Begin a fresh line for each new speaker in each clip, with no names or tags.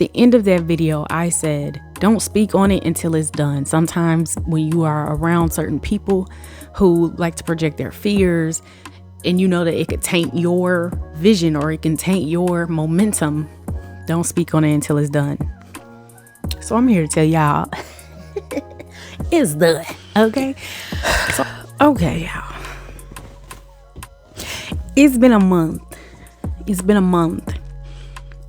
the end of that video, I said, don't speak on it until it's done. Sometimes when you are around certain people who like to project their fears, and you know that it could taint your vision or it can taint your momentum, don't speak on it until it's done. So I'm here to tell y'all, it's done, okay? So, okay, y'all. It's been a month.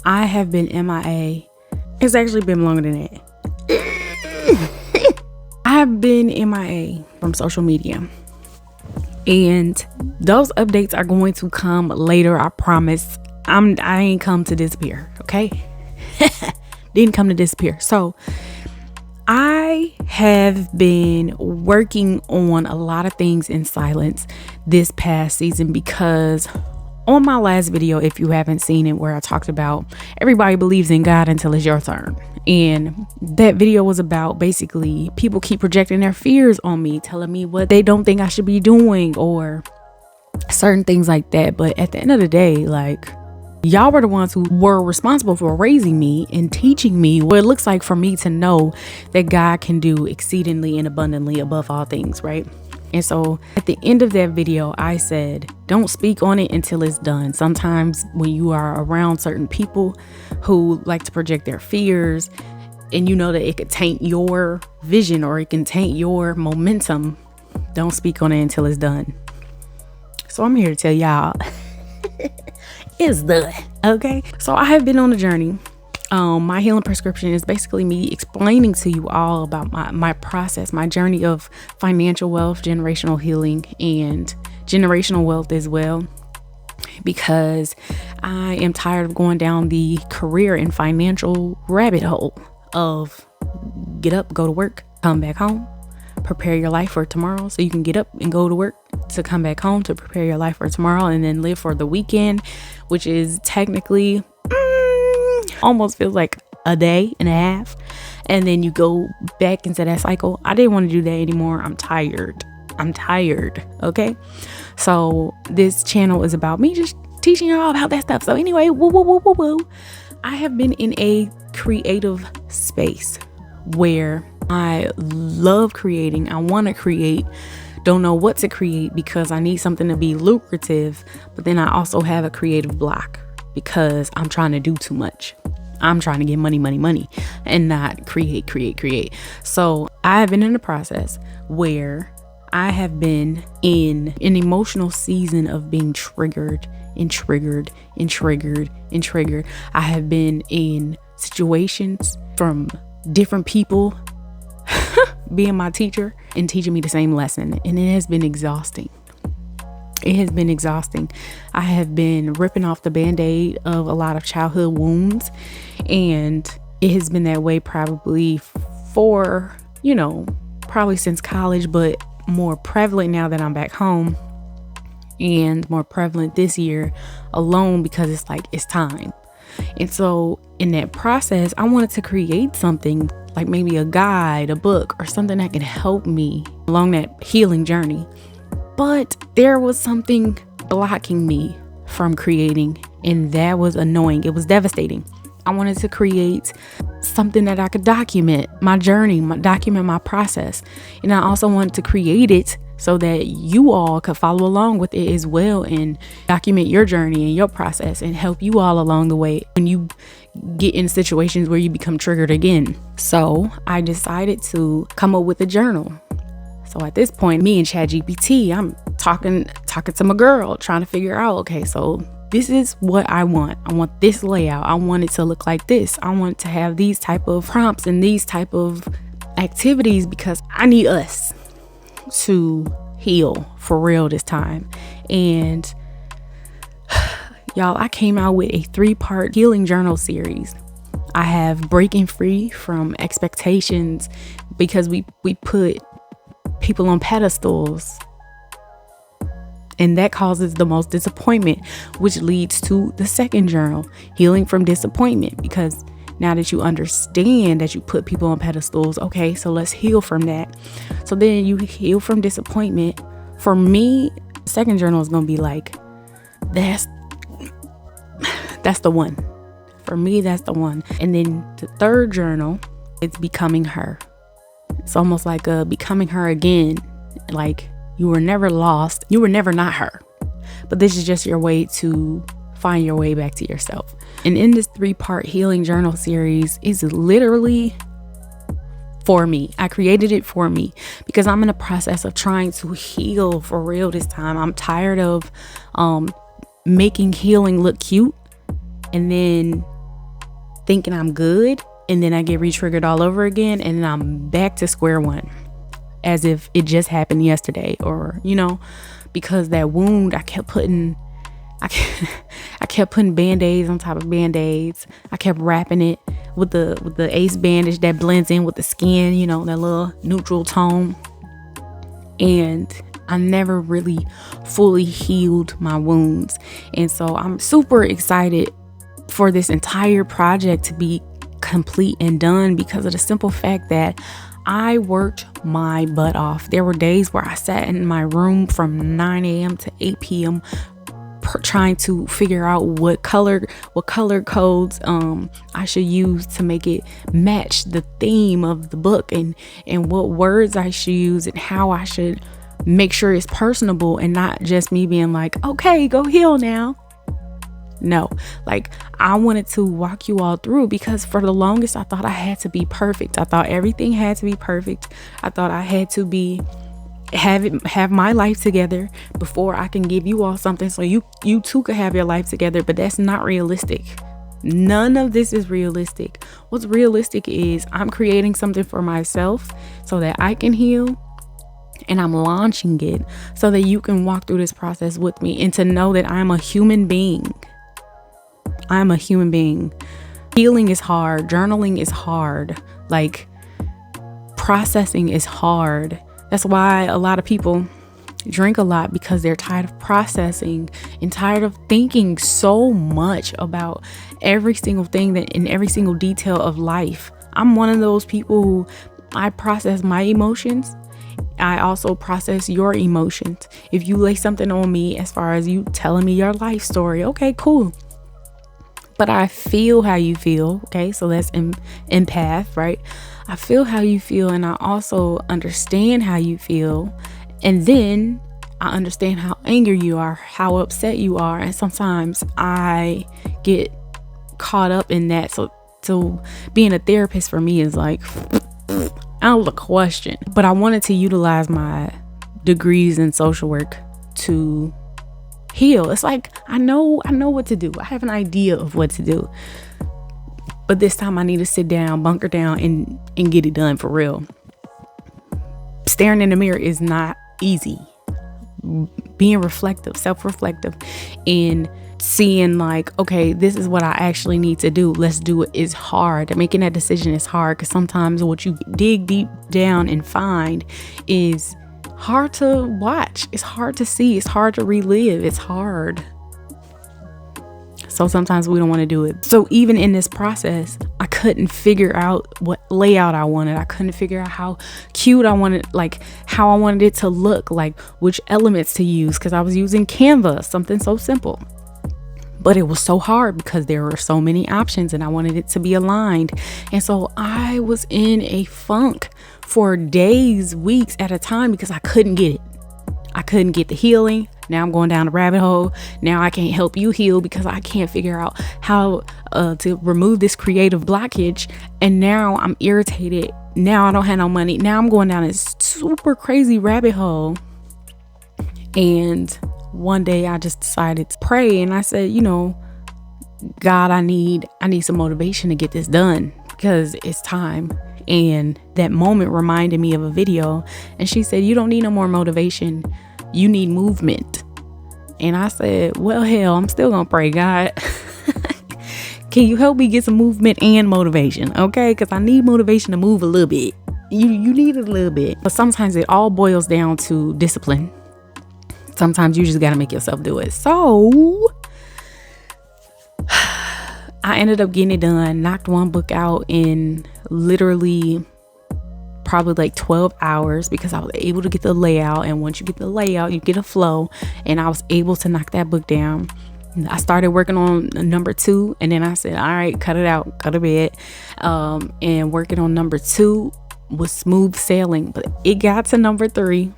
I have been MIA. It's actually been longer than that. I have been MIA from social media. And those updates are going to come later, I promise. I ain't come to disappear, okay? Didn't come to disappear. So I have been working on a lot of things in silence this past season, because on my last video, if you haven't seen it, where I talked about everybody believes in God until it's your turn. And that video was about basically people keep projecting their fears on me, telling me what they don't think I should be doing or certain things like that. But at the end of the day, like, y'all were the ones who were responsible for raising me and teaching me what it looks like for me to know that God can do exceedingly and abundantly above all things, right? And so at the end of that video, I said, don't speak on it until it's done. Sometimes when you are around certain people who like to project their fears, and you know that it could taint your vision or it can taint your momentum, don't speak on it until it's done. So I'm here to tell y'all, it's done, okay? So I have been on a journey. My healing prescription is basically me explaining to you all about my process, my journey of financial wealth, generational healing, and generational wealth as well, because I am tired of going down the career and financial rabbit hole of get up, go to work, come back home, prepare your life for tomorrow so you can get up and go to work to come back home to prepare your life for tomorrow, and then live for the weekend, which is technically almost feels like a day and a half, and then you go back into that cycle. I didn't want to do that anymore. I'm tired, okay? So this channel is about me just teaching you all about that stuff. So anyway, I have been in a creative space where I love creating. I want to create, don't know what to create because I need something to be lucrative, but then I also have a creative block because I'm trying to do too much. I'm trying to get money and not create. So I have been in a process where I have been in an emotional season of being triggered. I have been in situations from different people being my teacher and teaching me the same lesson, and it has been exhausting. I have been ripping off the band-aid of a lot of childhood wounds, and it has been that way probably for, probably since college, but more prevalent now that I'm back home, and more prevalent this year alone because it's like, it's time. And so in that process, I wanted to create something like maybe a guide, a book, or something that can help me along that healing journey. But there was something blocking me from creating, and that was annoying. It was devastating. I wanted to create something that I could document my journey, document my process. And I also wanted to create it so that you all could follow along with it as well and document your journey and your process and help you all along the way when you get in situations where you become triggered again. So I decided to come up with a journal. So at this point, me and ChatGPT, I'm talking to my girl, trying to figure out, okay, so this is what I want. I want this layout. I want it to look like this. I want to have these type of prompts and these type of activities because I need us to heal for real this time. And y'all, I came out with a 3-part healing journal series. I have breaking free from expectations because we put people on pedestals, and that causes the most disappointment, which leads to the second journal, healing from disappointment, because now that you understand that you put people on pedestals, okay, so let's heal from that. So then you heal from disappointment. For me, second journal is gonna be like, that's the one. For me, that's the one. And then the third journal, it's becoming her. It's almost like becoming her again. Like you were never lost. You were never not her. But this is just your way to find your way back to yourself. And in this 3-part healing journal series is literally for me. I created it for me because I'm in the process of trying to heal for real this time. I'm tired of making healing look cute and then thinking I'm good, and then I get re-triggered all over again, and then I'm back to square one as if it just happened yesterday. Or, because that wound, I kept putting band-aids on top of band-aids. I kept wrapping it with the ace bandage that blends in with the skin, that little neutral tone. And I never really fully healed my wounds. And so I'm super excited for this entire project to be complete and done because of the simple fact that I worked my butt off. There were days where I sat in my room from 9 a.m. to 8 p.m. trying to figure out what color codes I should use to make it match the theme of the book, and what words I should use and how I should make sure it's personable and not just me being like, okay, go heal now. No, like I wanted to walk you all through because for the longest I thought I had to be perfect. I thought everything had to be perfect. I thought I had to have my life together before I can give you all something so you too could have your life together. But that's not realistic. None of this is realistic. What's realistic is I'm creating something for myself so that I can heal, and I'm launching it so that you can walk through this process with me and to know that I'm a human being. I'm a human being. Healing is hard. Journaling is hard. Like processing is hard. That's why a lot of people drink a lot, because they're tired of processing and tired of thinking so much about every single thing that in every single detail of life. I'm one of those people who I process my emotions. I also process your emotions. If you lay something on me as far as you telling me your life story, okay, cool. But I feel how you feel. Okay, so that's empath, right? I feel how you feel, and I also understand how you feel. And then I understand how angry you are, how upset you are. And sometimes I get caught up in that. So being a therapist for me is like out of the question. But I wanted to utilize my degrees in social work to heal. It's like I know what to do. I have an idea of what to do. But this time I need to sit down, bunker down, and get it done for real. Staring in the mirror is not easy. Being reflective, self-reflective, and seeing like, okay, this is what I actually need to do. Let's do it is hard. Making that decision is hard because sometimes what you dig deep down and find is hard to watch. It's hard to see. It's hard to relive. It's hard. So sometimes we don't want to do it. So even in this process, I couldn't figure out what layout I wanted. I couldn't figure out how cute I wanted, like how I wanted it to look, like which elements to use, because I was using Canva, something so simple. But it was so hard because there were so many options and I wanted it to be aligned. And so I was in a funk for days, weeks at a time because I couldn't get it. I couldn't get the healing. Now I'm going down the rabbit hole. Now I can't help you heal because I can't figure out how to remove this creative blockage. And now I'm irritated. Now I don't have no money. Now I'm going down this super crazy rabbit hole. And one day I just decided to pray, and I said, God, I need some motivation to get this done because it's time. And that moment reminded me of a video, and she said, you don't need no more motivation. You need movement. And I said, well, hell, I'm still gonna pray, God. Can you help me get some movement and motivation? Okay, because I need motivation to move a little bit. You need it a little bit. But sometimes it all boils down to discipline. Sometimes you just got to make yourself do it. So I ended up getting it done, knocked one book out in literally probably like 12 hours because I was able to get the layout. And once you get the layout, you get a flow. And I was able to knock that book down. I started working on number 2, and then I said, all right, cut it out, cut a bit. And working on number 2 was smooth sailing, but it got to number 3,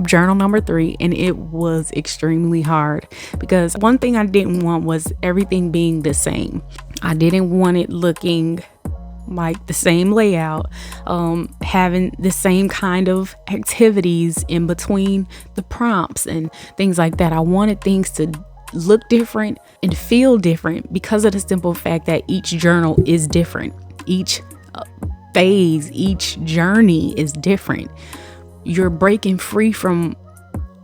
journal number 3, and it was extremely hard because one thing I didn't want was everything being the same. I didn't want it looking like the same layout, having the same kind of activities in between the prompts and things like that. I wanted things to look different and feel different because of the simple fact that each journal is different. Each phase, each journey is different. You're breaking free from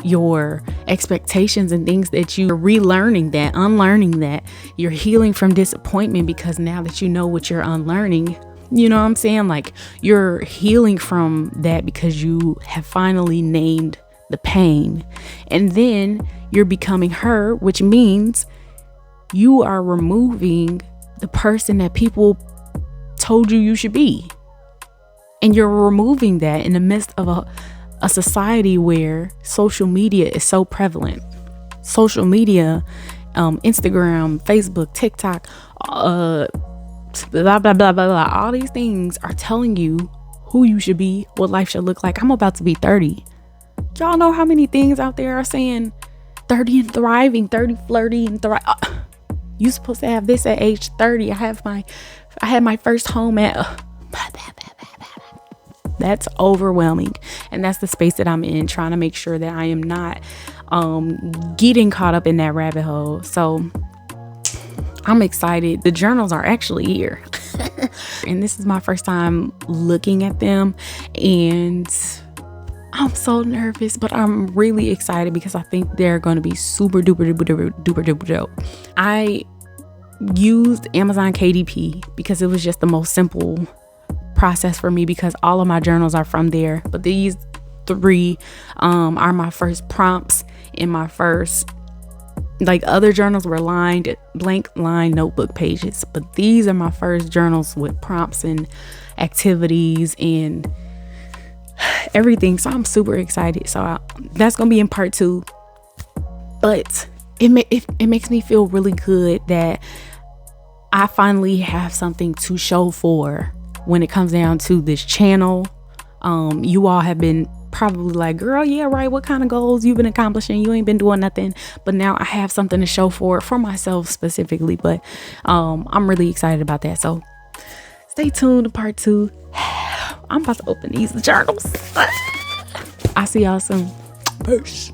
your expectations and things that you're relearning, that unlearning, that you're healing from disappointment, because now that you know what you're unlearning, you know what I'm saying? Like, you're healing from that because you have finally named the pain. And then you're becoming her, which means you are removing the person that people told you you should be. And you're removing that in the midst of a society where social media is so prevalent. Social media, Instagram, Facebook, TikTok, blah, blah, blah, blah, blah. All these things are telling you who you should be, what life should look like. I'm about to be 30. Y'all know how many things out there are saying 30 and thriving, 30 flirty and thrive. You supposed to have this at age 30. I had my first home at that's overwhelming. And that's the space that I'm in, trying to make sure that I am not getting caught up in that rabbit hole. So I'm excited. The journals are actually here. And this is my first time looking at them. And I'm so nervous, but I'm really excited because I think they're going to be super duper duper duper duper dope. I used Amazon KDP because it was just the most simple process for me, because all of my journals are from there. But these 3 are my first prompts in my first, like, other journals were blank line notebook pages, but these are my first journals with prompts and activities and everything. So I'm super excited. So that's gonna be in part 2. But it makes me feel really good that I finally have something to show for when it comes down to this channel. You all have been probably like, girl, yeah, right, what kind of goals you've been accomplishing? You ain't been doing nothing. But now I have something to show for myself specifically. But I'm really excited about that. So stay tuned to part 2. I'm about to open these journals. I'll see y'all soon. Peace.